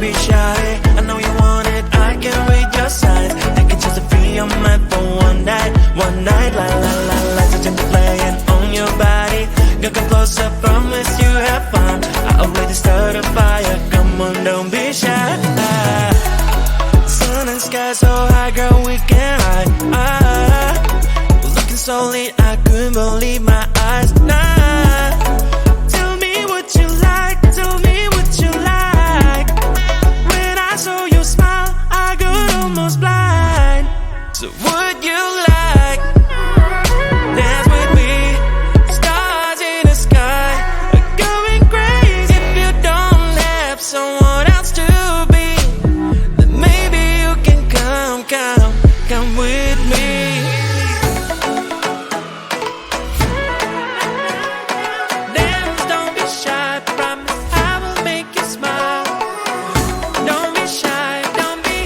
be shy. I know you want it, I can read your signs. Take a chance to be your man for one night. La la la, lights are just playing on your body. Girl, come closer, promise you have fun. I already started a fire, come on, don't be shy. Sun and sky so high, girl, we can hide. Looking so lit, I couldn't believe my eyes. Nah, tell me what you like, tell me what you like. When I saw you smile, I got almost blind. So would you like dance with me? Stars in the sky are going crazy. If you don't have someone else to be, then maybe you can come with me. Dance, don't be shy, promise I will make you smile. Don't be shy, don't be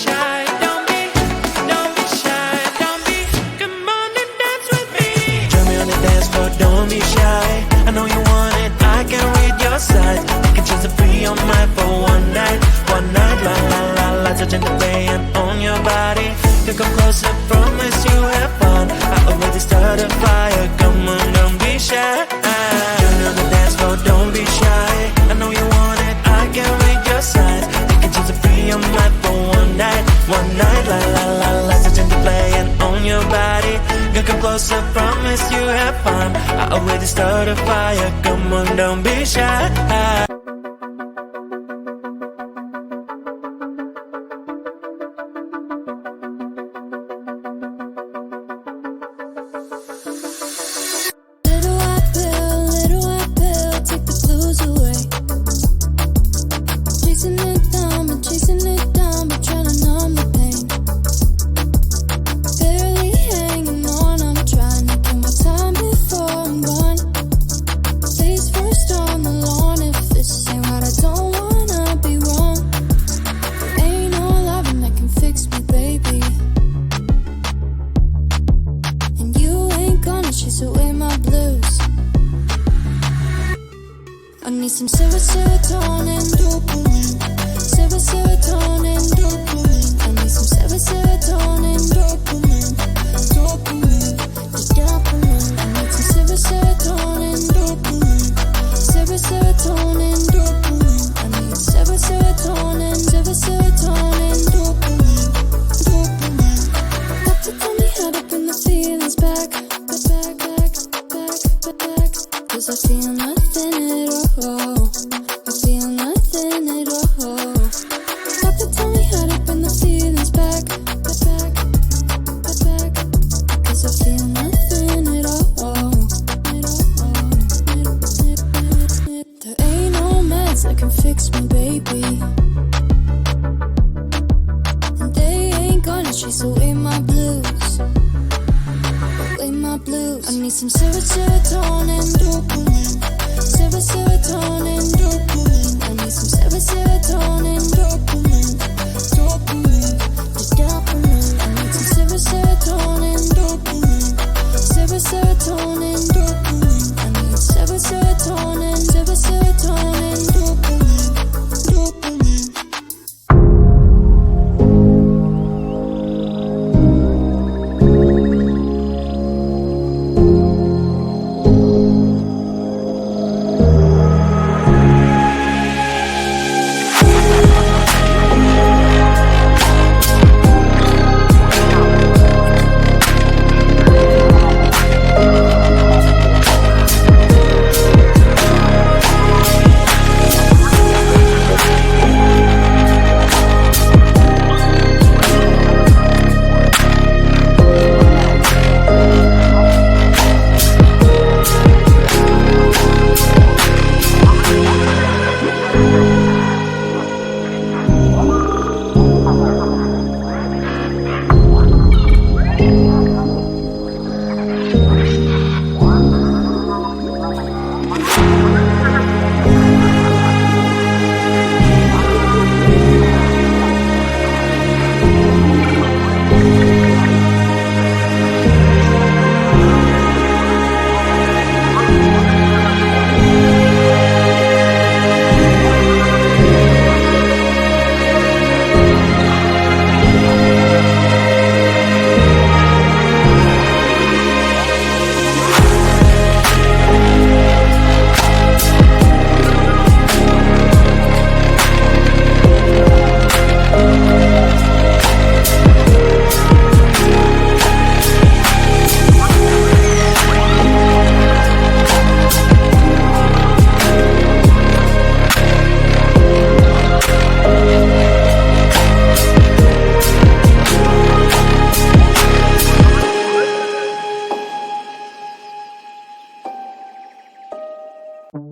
shy, don't be shy, don't be. Come on and dance with me. Join me on the dance floor, don't be shy. I know you want it, I can read your signs. You can choose to be on mine for one night. La la la, lights are gently playing on your body. You come closer, promise you have fun. I already started a fire, come on, don't be shy. Join me on the dance floor, don't be shy. I know you want it, I can read your signs. You can choose to be on mine for one night. La la la, lights are gently playing on your body. You come closer, promise you have fun. I already started a fire, come on, don't be shy. Little white pill, take the blues away. Chasing it down, but trying to numb the pain. Barely hanging on, I'm trying to kill my time before I'm gone. Face first on the lawn, if this ain't right, I don't wanna be wrong. Ain't no loving that can fix me, baby. And you ain't gonna chase away my blues. I need some serotonin, dopamine. Serotonin, dopamine. I need some serotonin, dopamine. Dopamine, just dopamine. I need some serotonin, dopamine. Serotonin, dopamine. I need serotonin, dopamine. Dopamine. Doctor told me how to bring the feelings back. Cause I feel nothing at all. I feel nothing at all. Doctor told me how to bring the feelings back. Cause I feel nothing at all. There ain't no meds that can fix me, baby. And they ain't gonna chase away my blues. I need some serotonin, dopamine. Serotonin, Shake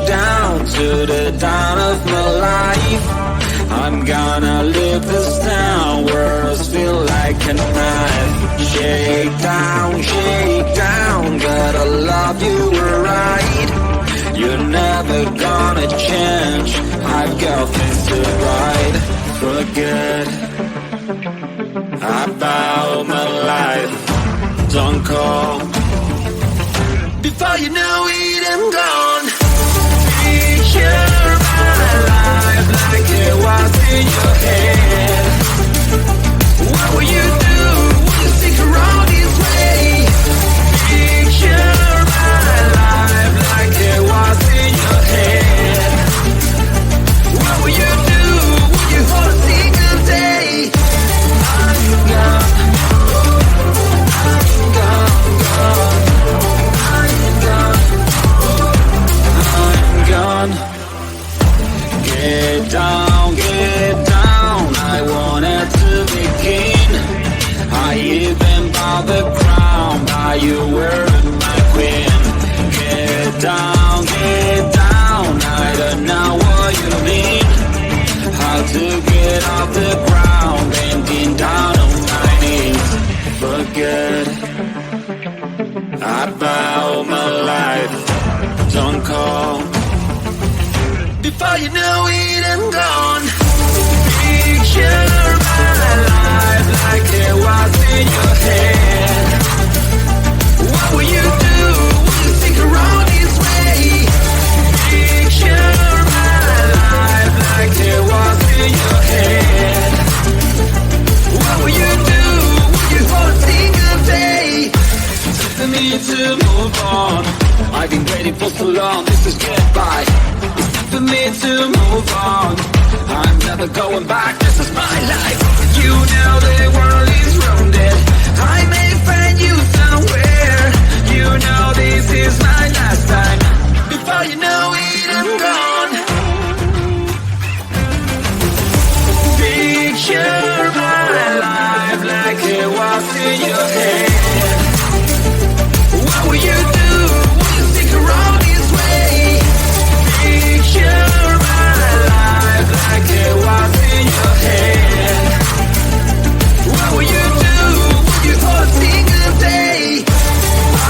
down to the dawn of my life. I'm gonna live this down, words feel like a knife. Shake down, gotta love you right. You're never gonna change, I've got things to write. Forget about my life, don't call. Before you know it, I'm gone. Picture my life like it was in your head. What will you do when you stick around this way? Picture my life like it was in your head. What will you do when you hold a single day? I'm gone. Get down, I wanted to begin. I even bought the crown, but you were my queen. Get down, I don't know what you mean. How to get off the ground, bending down on my knees. Forget about my life, don't call. Before you know it, I'm gone. Picture my life like it was in your head. What will you do when you stick around this way? Picture my life like it was in your head. What will you do when you hold a single day? It's for me to move on. I've been waiting for so long, this is goodbye. For me to move on, I'm never going back, this is my life. You know the world is rounded, I may find you somewhere. You know this is my last time. Before you know it, I'm gone. Picture my life like it was in your head. What will you do when you stick around this way? Picture my life like it was in your head. What will you do when you hold a single day?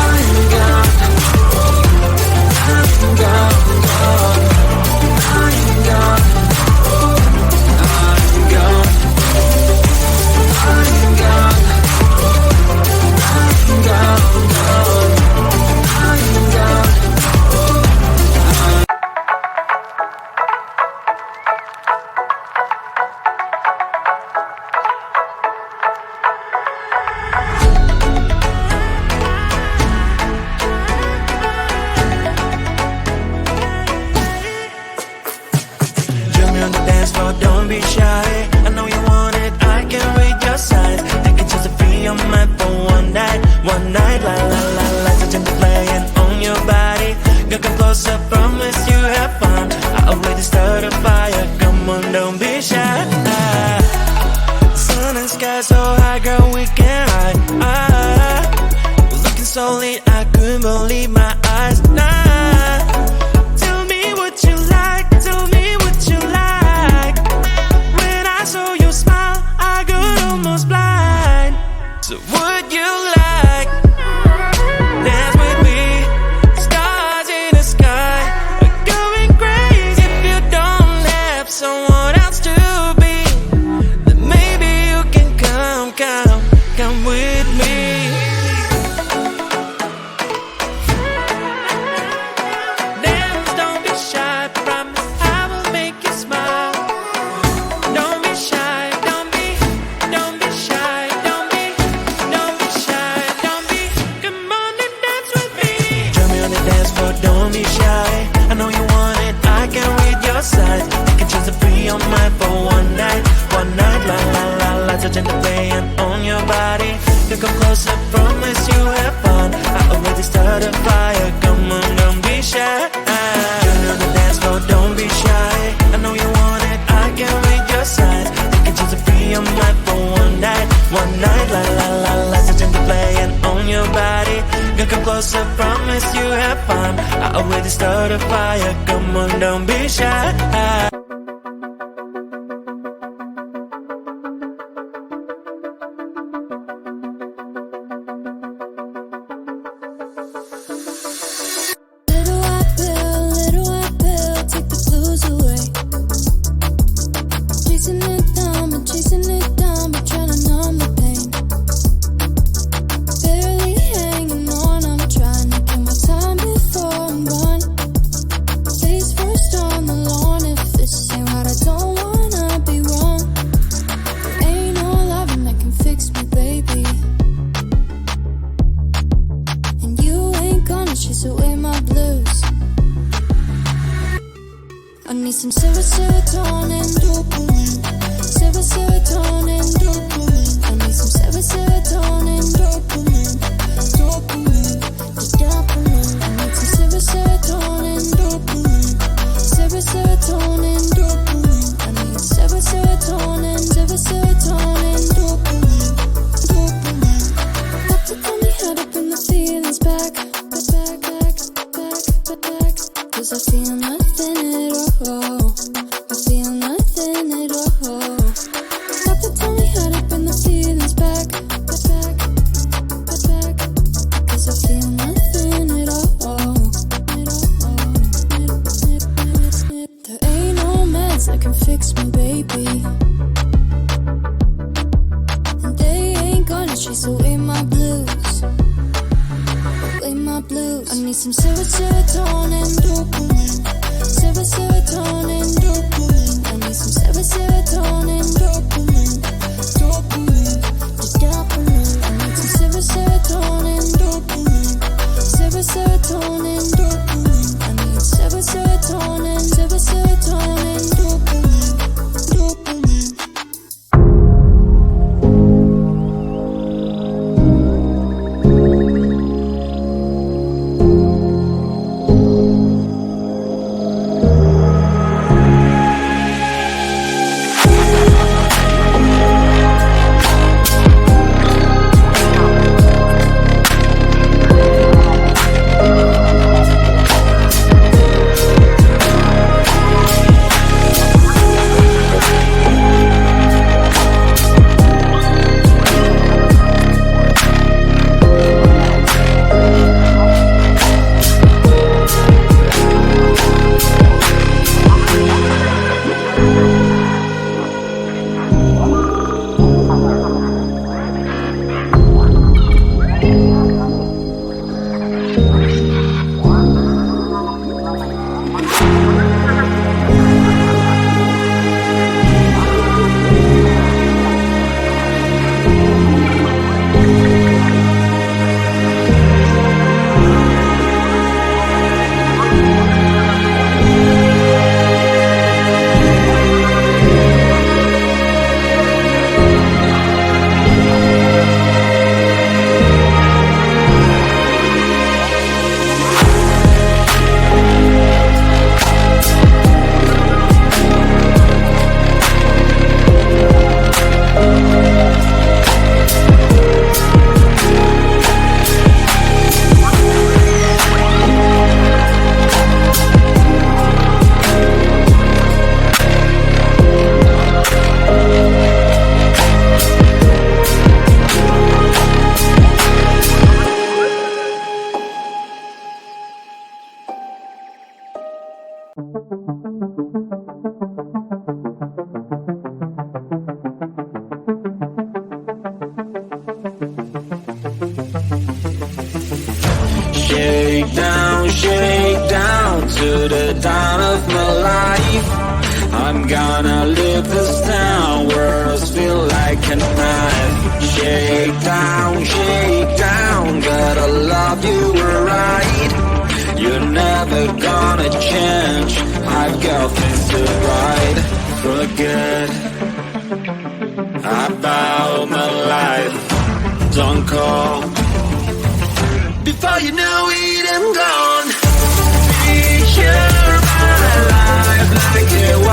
I'm gone, I'm gone, I'm gone, I'm gone, I'm gone, I'm gone, I'm gone. Don't be shy, I know you want it, I can read your signs. I can just be your man for one night, la la la la. Touching the playing on your body, girl come closer, promise you have fun. I already started a fire, come on, don't be shy. Sun and sky so high, girl, we can hide. Looking so lit, I couldn't believe my eyes. Tell me what you like, tell me what you like. When I saw your smile, I got almost blind. So would you like dance with me? Stars in the sky are going crazy. If you don't have someone else to be, then maybe you can come close, I promise you have fun. I already start a fire, come on, don't be shy. Little white pill, take the blues away. Chasing it down, but trying to numb the pain. Barely hanging on, I'm trying to kill my time before I'm gone. Face first on the lawn, if this ain't right, I don't wanna be wrong. There ain't no loving that can fix me, baby. And you ain't gonna chase away my blues. I need some serotonin, dopamine. Serotonin, dopamine. I need some serotonin, dopamine. Dopamine, the dopamine. I need some serotonin, dopamine. Serotonin, dopamine. I need serotonin, dopamine. Dopamine. Doctor told me how to bring the feelings back. Cause I feel nothing at all. I feel nothing at all. Doctor told me how to bring the feelings back. Cause I feel nothing at all. There ain't no meds that can fix me, baby. And they ain't gonna chase away my blues. I need some serotonin, dopamine. Serotonin, dopamine. I need some serotonin, dopamine. Dopamine, the dopamine. I need some serotonin, dopamine. Serotonin, dopamine. I need serotonin, dopamine. Dopamine. Shake down to the dawn of my life. I'm gonna leave this town, words feel like a knife. Shake down, gotta love you right. You're never gonna change, I've got things to write. Forget about my life, don't call before you know it, I'm gone. Picture my life like it was